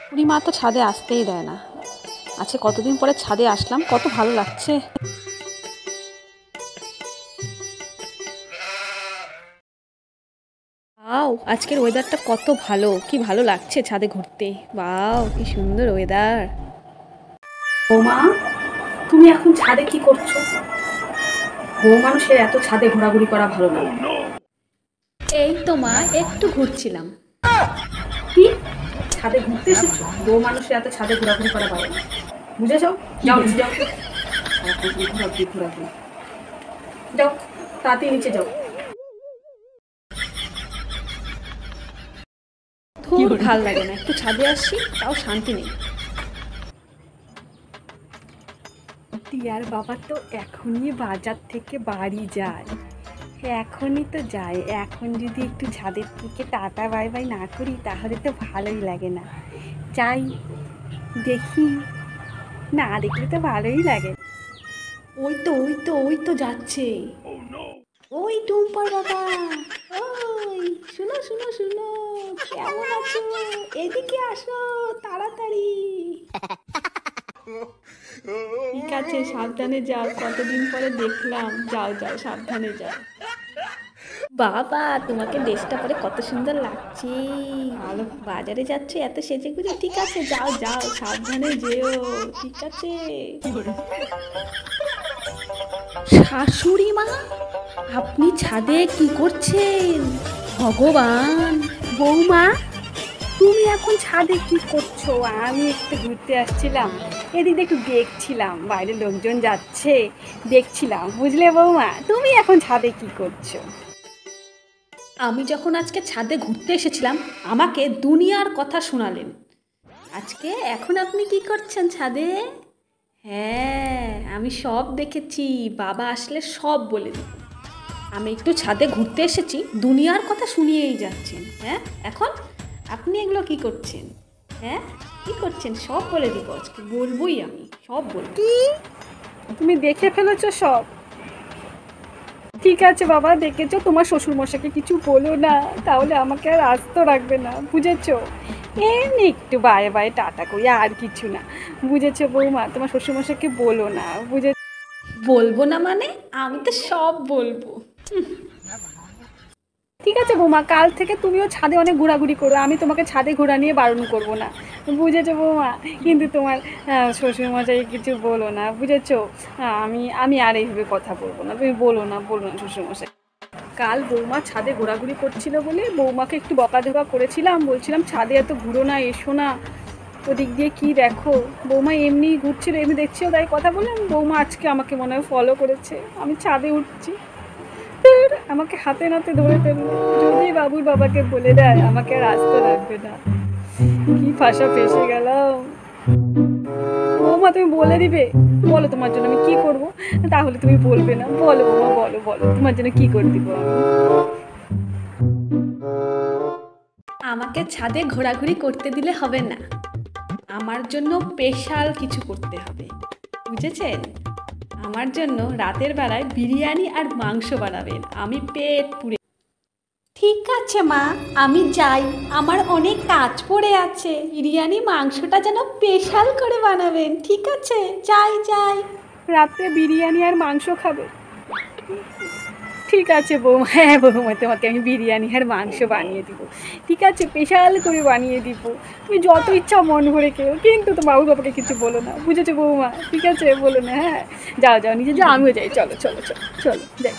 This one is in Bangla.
বুড়িমা তো ছাদে আসতেই দেয় না। আজকে কতদিন পরে ছাদে আসলাম, কত ভালো লাগছে। বাও, আজকের ওয়েদারটা কত ভালো, কি ভালো লাগছে ছাদে ঘুরতে। বাও, কি সুন্দর ওয়েদার। বৌমা, তুমি এখন ছাদে কি করছো? বউ মানুষের এত ছাদে ঘোরাঘুরি করা ভালো না। এই তো মা, একটু ঘুরছিলাম। কি ছাদে ঘুরতে এসেছো? বউ মানুষের এত ছাদে ঘোরাঘুরি করা ভালো না, বুঝেছো? যাও নিচে যাও, ঘোরাঘুরি ঘোরাঘুরি, যাও তাড়াতাড়ি নিচে যাও। খুব ভাল লাগে না, একটু ছাদে আসছি তাও শান্তি নেই। টিয়ার বাবা তো এখনই বাজার থেকে বাড়ি যায়, এখনই তো যায়। এখন যদি একটু ছাদের থেকে টাটা বাই বাই না করি তাহলে তো ভালোই লাগে না। যাই দেখি, না দেখলে তো ভালোই লাগে। ওই তো ওই তো ওই তো যাচ্ছে, ওই টুম্পার বাবা। ওই শুনো শুনো শুনো, কেমন আছো? এদিকে আসো তাড়াতাড়ি। ঠিক আছে, সাবধানে যাও, কতদিন পরে দেখলাম। যাও যাও, সাবধানে যাও। বাবা, তোমাকে ড্রেসটা পরে কত সুন্দর লাগছে। ভালো, বাজারে যাচ্ছে এত সেজে গুজে। ঠিক আছে, যাও যাও, সাবধানে যেও। ঠিক আছে। শাশুড়ি মা, আপনি ছাদে কি করছেন? ভগবান। বৌমা, তুমি এখন ছাদে কি করছো? আমি একটু ঘুরতে আসছিলাম, এদিক দিয়ে একটু দেখছিলাম, বাইরে লোকজন যাচ্ছে দেখছিলাম, বুঝলে বৌমা? তুমি এখন ছাদে কি করছো? আমি যখন আজকে ছাদে ঘুরতে এসেছিলাম, আমাকে দুনিয়ার কথা শোনালেন। আজকে এখন আপনি কি করছেন ছাদে? হ্যাঁ, আমি সব দেখেছি, বাবা আসলে সব বলে দিই। আমি একটু ছাদে ঘুরতে এসেছি, দুনিয়ার কথা শুনিয়েই যাচ্ছেন। হ্যাঁ, এখন আপনি এগুলো কি করছেন? হ্যাঁ, কি করছেন সব বলে দিব, আজকে বলবোই, আমি সব বলবো। কি তুমি দেখে ফেলেছো সব? ঠিক আছে বাবা, দেখেছো, তোমার শ্বশুরমশাইকে কিছু বলো না, তাহলে আমাকে আর আস্ত রাখবে না, বুঝেছো? এমনি একটু বায়ে বায়ে টাটা করি, আর কিছু না, বুঝেছো বৌমা? তোমার শ্বশুরমশাইকে বলো না, বুঝে? বলবো না মানে? আমি তো সব বলবো। ঠিক আছে বৌমা, কাল থেকে তুমিও ছাদে অনেক ঘোরাঘুরি করো, আমি তোমাকে ছাদে ঘোরা নিয়ে বারণ করবো না, বুঝেছো বৌমা? কিন্তু তোমার শ্বশুরমশাই কিছু বলো না, বুঝেছো? আমি আর এইভাবে কথা বলবো না, তুমি বলো না শ্বশুরমশাই। কাল বৌমা ছাদে ঘোরাঘুরি করছিল বলে বৌমাকে একটু বকাঝকা করেছিলাম, বলছিলাম ছাদে এত ঘুরো না, এসো না, ওদিক দিয়ে কি দেখো। বৌমা এমনি ঘুরছিল, এমনি দেখছিও, তাই কথা বললাম। বৌমা আজকে আমাকে মনে হয় ফলো করেছে, আমি ছাদে উঠছি, আমাকে হাতে নাতে ধরে ফেললো। যদি বাবুর বাবাকে বলে দেয় আমাকে আর আসতে রাখবে না, কি ফাঁসা ফেসে গেলাম। বৌমা তুমি বলে দিবে, বলো তোমার জন্য আমি কি করব? তাহলে তুমি বলবে না, বলো বৌমা, বলো বলো তোমার জন্য কি করে দিব আমি। আমাকে ছাদে ঘোরাঘুরি করতে দিলে হবে না, আমার জন্য স্পেশাল কিছু করতে হবে, বুঝেছেন? আমার জন্য রাতের বেলায় বিরিয়ানি আর মাংস বানাবেন, আমি পেট পুড়ে। ঠিক আছে মা, আমি যাই, আমার অনেক কাজ পড়ে আছে। বিরিয়ানি মাংসটা যেন স্পেশাল করে বানাবেন, ঠিক আছে? যাই যাই। রাত্রে বিরিয়ানি আর মাংস খাবে? ঠিক আছে বৌমা, হ্যাঁ বৌমা, তোমাকে আমি বিরিয়ানি আর মাংস বানিয়ে দিব, ঠিক আছে, স্পেশাল করে বানিয়ে দিব। তুমি যত ইচ্ছা মন ভরে খেও, কিন্তু তো বাবুর বাবাকে কিছু বলো না, বুঝেছো বৌমা? ঠিক আছে, বলো না। হ্যাঁ, যাও যাও, নিজে যাও, আমিও যাই, চলো চলো চলো চলো যাই।